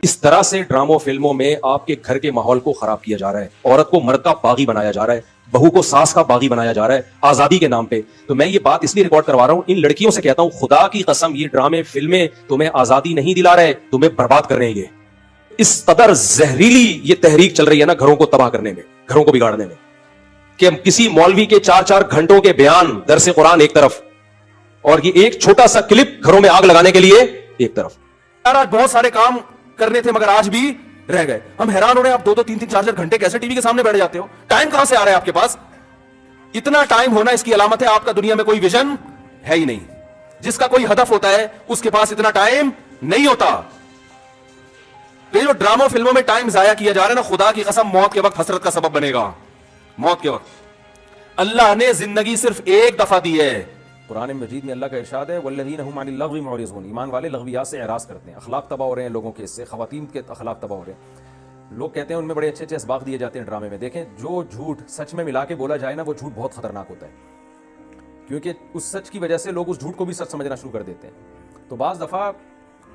اس طرح سے ڈراموں فلموں میں آپ کے گھر کے ماحول کو خراب کیا جا رہا ہے، عورت کو مرد کا باغی بنایا جا رہا ہے، بہو کو ساس کا باغی بنایا جا رہا ہے آزادی کے نام پہ۔ تو میں یہ بات اس لیے ریکارڈ کروا رہا ہوں، ان لڑکیوں سے کہتا ہوں خدا کی قسم یہ ڈرامے فلمیں تمہیں آزادی نہیں دلا رہے، تمہیں برباد کر رہے ہیں۔ یہ اس قدر زہریلی یہ تحریک چل رہی ہے نا گھروں کو تباہ کرنے میں، گھروں کو بگاڑنے میں، کہ کسی مولوی کے 4 گھنٹوں کے بیان درس قرآن ایک طرف، اور یہ ایک چھوٹا سا کلپ گھروں میں آگ لگانے کے لیے ایک طرف۔ آج بہت سارے کام کرنے تھے مگر آج بھی رہ گئے۔ ہم حیران ہو رہے ہیں، آپ 2 3 4 گھنٹے کیسے ٹی وی کے سامنے بیٹھ جاتے ہو؟ ٹائم کہاں سے آ رہا ہے آپ کے پاس؟ اتنا ٹائم ہونا اس کی علامت ہے آپ کا دنیا میں کوئی ویژن ہے ہی نہیں۔ جس کا کوئی ہدف ہوتا ہے اس کے پاس اتنا ٹائم نہیں ہوتا۔ یہ جو ڈراموں فلموں میں ٹائم ضائع کیا جا رہا ہے نا، خدا کی قسم موت کے وقت حسرت کا سبب بنے گا۔ موت کے وقت اللہ نے زندگی صرف ایک دفعہ دی ہے۔ قرآن مجید میں اللہ کا ارشاد ہے والذین هم عن اللغو معرضون، ایمان والے لغویات سے اعراض کرتے ہیں۔ اخلاق تباہ ہو رہے ہیں لوگوں کے، اس سے خواتین کے اخلاق تباہ ہو رہے ہیں۔ لوگ کہتے ہیں ان میں بڑے اچھے اسباق دیے جاتے ہیں ڈرامے میں۔ دیکھیں جو جھوٹ سچ میں ملا کے بولا جائے نا، وہ جھوٹ بہت خطرناک ہوتا ہے، کیونکہ اس سچ کی وجہ سے لوگ اس جھوٹ کو بھی سچ سمجھنا شروع کر دیتے ہیں۔ تو بعض دفعہ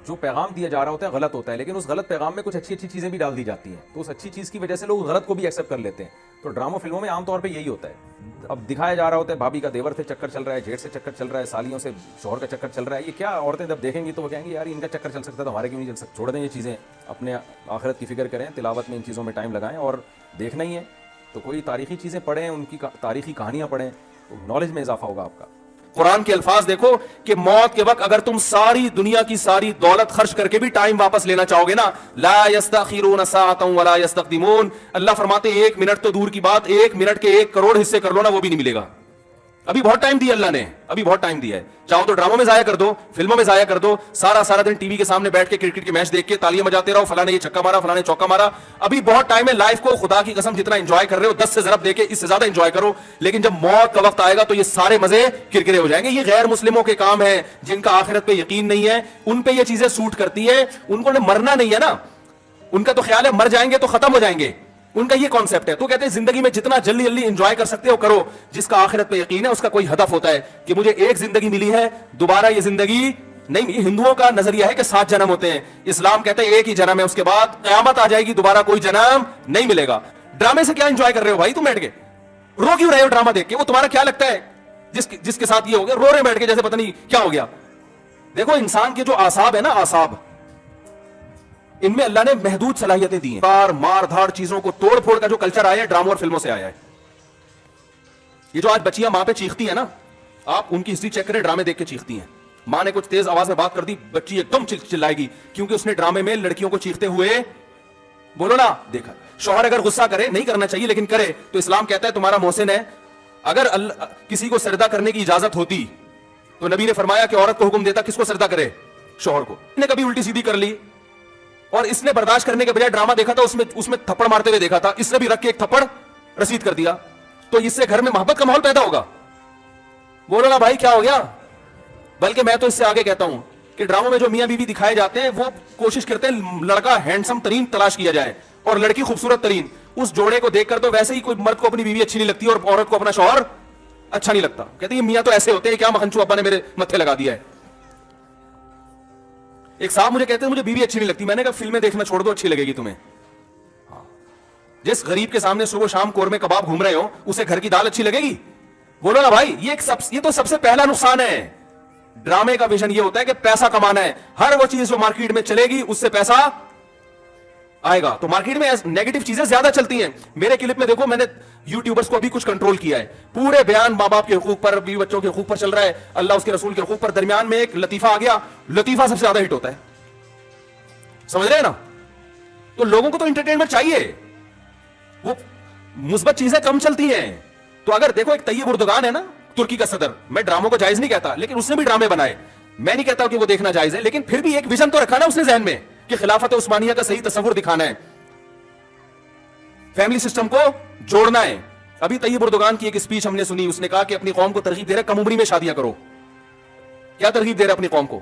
جو پیغام دیا جا رہا ہوتا ہے غلط ہوتا ہے، لیکن اس غلط پیغام میں کچھ اچھی چیزیں بھی ڈال دی جاتی ہیں، تو اس اچھی چیز کی وجہ سے لوگ غلط کو بھی ایکسیپٹ کر لیتے ہیں۔ تو ڈراموں فلموں میں عام طور پہ یہی ہوتا ہے۔ اب دکھایا جا رہا ہوتا ہے بھابھی کا دیور سے چکر چل رہا ہے، جیٹھ سے چکر چل رہا ہے، سالیوں سے شوہر کا چکر چل رہا ہے۔ یہ کیا عورتیں جب دیکھیں گی تو وہ کہیں گی یار ان کا چکر چل سکتا ہے تو ہمارے کیوں نہیں چل سکتا؟ چھوڑ دیں یہ چیزیں، اپنے آخرت کی فکر کریں، تلاوت میں ان چیزوں میں ٹائم لگائیں، اور دیکھنا ہی ہے تو کوئی تاریخی چیزیں پڑھیں، ان کی تاریخی کہانیاں پڑھیں، تو نالج میں اضافہ ہوگا آپ کا۔ قرآن کے الفاظ دیکھو کہ موت کے وقت اگر تم ساری دنیا کی ساری دولت خرچ کر کے بھی ٹائم واپس لینا چاہو گے نا، لا یستاخرون ساعۃ ولا یستقدمون، اللہ فرماتے ہیں 1 منٹ تو دور کی بات، 1 منٹ کے 1 کروڑ حصے کر لو نا وہ بھی نہیں ملے گا۔ ابھی بہت ٹائم دیا اللہ نے، ابھی بہت ٹائم دیا ہے۔ چاہو تو ڈراموں میں ضائع کر دو، فلموں میں ضائع کر دو، سارا دن ٹی وی کے سامنے بیٹھ کے کرکٹ کے میچ دیکھ کے تالیاں بجاتے رہو، فلاں نے یہ چھکا مارا، فلاں نے چوکا مارا۔ ابھی بہت ٹائم ہے، لائف کو خدا کی قسم جتنا انجوائے کر رہے ہو 10 سے ضرب دے کے اس سے زیادہ انجوائے کرو، لیکن جب موت کا وقت آئے گا تو یہ سارے مزے کرکرے ہو جائیں گے۔ یہ غیر مسلموں کے کام ہیں، جن کا آخرت پہ یقین نہیں ہے، ان پہ یہ چیزیں سوٹ کرتی ہیں۔ ان کو مرنا نہیں ہے نا، ان کا تو خیال ہے مر جائیں گے تو ختم ہو جائیں گے، ان کا یہ کانسیپٹ ہے۔ تو کہتے ہیں زندگی میں جتنا جلدی انجوائے کر سکتے ہو کرو۔ جس کا آخرت پہ یقین ہے اس کا کوئی ہدف ہوتا ہے کہ مجھے ایک زندگی ملی ہے، دوبارہ یہ زندگی نہیں ملی۔ ہندوؤں کا نظریہ ہے کہ 7 جنم ہوتے ہیں، اسلام کہتے ہیں ایک ہی جنم ہے، اس کے بعد قیامت آ جائے گی، دوبارہ کوئی جنم نہیں ملے گا۔ ڈرامے سے کیا انجوائے کر رہے ہو بھائی؟ تم بیٹھ کے رو کیوں رہے ہو ڈرامہ دیکھ کے؟ وہ تمہارا کیا لگتا ہے جس کے ساتھ یہ ہو گیا رو رہے بیٹھ کے جیسے پتہ نہیں کیا ہو گیا؟ دیکھو انسان کے جو اعصاب ہے نا، اعصاب، ان میں اللہ نے محدود صلاحیتیں دی ہیں۔ مار دھاڑ چیزوں کو توڑ پھوڑ کا جو کلچر آیا ہے ڈراموں اور فلموں سے آیا ہے۔ یہ جو آج بچیاں ماں پہ چیختی ہیں نا، آپ ان کی ہسٹری چیک کریں، ڈرامے دیکھ کے چیختی ہیں۔ ماں نے کچھ تیز آواز میں بات کر دی، بچی ایک دم چلائے گی، کیونکہ اس نے ڈرامے میں لڑکیوں کو چیختے ہوئے بولو نا دیکھا۔ شوہر اگر غصہ کرے، نہیں کرنا چاہیے لیکن کرے، تو اسلام کہتا ہے تمہارا محسن ہے۔ اگر کسی کو سجدہ کرنے کی اجازت ہوتی تو نبی نے فرمایا کہ عورت کو حکم دیتا کس کو سجدہ کرے؟ شوہر کو۔ نے کبھی الٹی سیدھی کر لی اور اس نے برداشت کرنے کے بجائے ڈرامہ دیکھا تھا، اس میں تھپڑ مارتے ہوئے دیکھا تھا، اس نے بھی رکھ کے ایک تھپڑ رسید کر دیا، تو اس سے گھر میں محبت کا ماحول پیدا ہوگا؟ بولو نا بھائی کیا ہو گیا؟ بلکہ میں تو اس سے آگے کہتا ہوں کہ ڈراموں میں جو میاں بیوی دکھائے جاتے ہیں وہ کوشش کرتے ہیں لڑکا ہینڈسم ترین تلاش کیا جائے اور لڑکی خوبصورت ترین۔ اس جوڑے کو دیکھ کر تو ویسے ہی کوئی مرد کو اپنی بیوی اچھی نہیں لگتی اور عورت کو اپنا شوہر اچھا نہیں لگتا، کہتے ہیں یہ میاں تو ایسے ہوتے ہیں، کیا مکھنچو ابا نے میرے متھے لگا دیا ہے۔ ایک صاحب مجھے کہتے ہیں مجھے بیوی اچھی نہیں لگتی، میں نے کہا فلمیں دیکھنا چھوڑ دو، اچھی لگے گی تمہیں۔ جس غریب کے سامنے صبح شام قورمے کباب گھوم رہے ہو اسے گھر کی دال اچھی لگے گی؟ بولو نا بھائی، یہ تو سب سے پہلا نقصان ہے۔ ڈرامے کا ویژن یہ ہوتا ہے کہ پیسہ کمانا ہے، ہر وہ چیز جو مارکیٹ میں چلے گی اس سے پیسہ آئے گا۔ تو مارکیٹ میں نیگیٹو چیزیں زیادہ چلتی ہیں۔ میرے کلپ میں دیکھو، میں نے یوٹیوبرز کو ابھی کچھ کنٹرول کیا ہے، پورے بیان ماں باپ کے حقوق پر، بیوی بچوں کے حقوق پر چل رہا ہے، اللہ اس کے رسول کے حقوق پر، درمیان میں ایک لطیفہ آ گیا، لطیفہ سب سے زیادہ ہٹ ہوتا ہے، سمجھ رہے ہیں نا؟ تو لوگوں کو تو انٹرٹینمنٹ چاہیے، وہ مثبت چیزیں کم چلتی ہیں۔ تو اگر دیکھو ایک طیب اردگان ہے نا، ترکی کا صدر، میں ڈراموں کو جائز نہیں کہتا لیکن اس نے بھی ڈرامے بنائے، میں نہیں کہتا کہ وہ دیکھنا جائز ہے، لیکن پھر بھی ایک ویژن تو رکھا نا اس نے ذہن میں کہ خلافت عثمانیہ کا صحیح تصور دکھانا ہے، فیملی سسٹم کو جوڑنا ہے۔ ابھی طیب اردگان کی ایک اسپیچ ہم نے سنی، اس نے کہا کہ اپنی قوم کو ترغیب دے رہا ہے کم عمری میں شادیاں کرو۔ کیا ترغیب دے رہا ہے اپنی قوم کو؟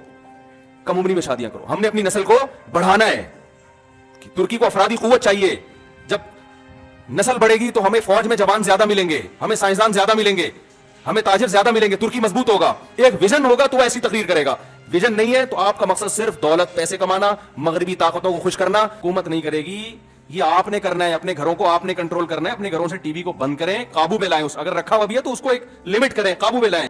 کم عمری میں شادیاں کرو۔ ہم نے اپنی نسل کو بڑھانا ہے، ترکی کو افرادی قوت چاہیے، جب نسل بڑھے گی تو ہمیں فوج میں جوان زیادہ ملیں گے، ہمیں سائنسدان زیادہ ملیں گے، ہمیں تاجر زیادہ ملیں گے، ترکی مضبوط ہوگا۔ ایک ویژن ہوگا تو ایسی تقریر کرے گا۔ ویژن نہیں ہے تو آپ کا مقصد صرف دولت پیسے کمانا, مغربی طاقتوں کو خوش کرنا. حکومت نہیں کرے گی, یہ آپ نے کرنا ہے. اپنے گھروں کو آپ نے کنٹرول کرنا ہے. اپنے گھروں سے ٹی وی کو بند کریں, قابو میں لائیں. اگر رکھا ہوا بھی ہے تو اس کو ایک لمٹ کریں, قابو میں لائیں.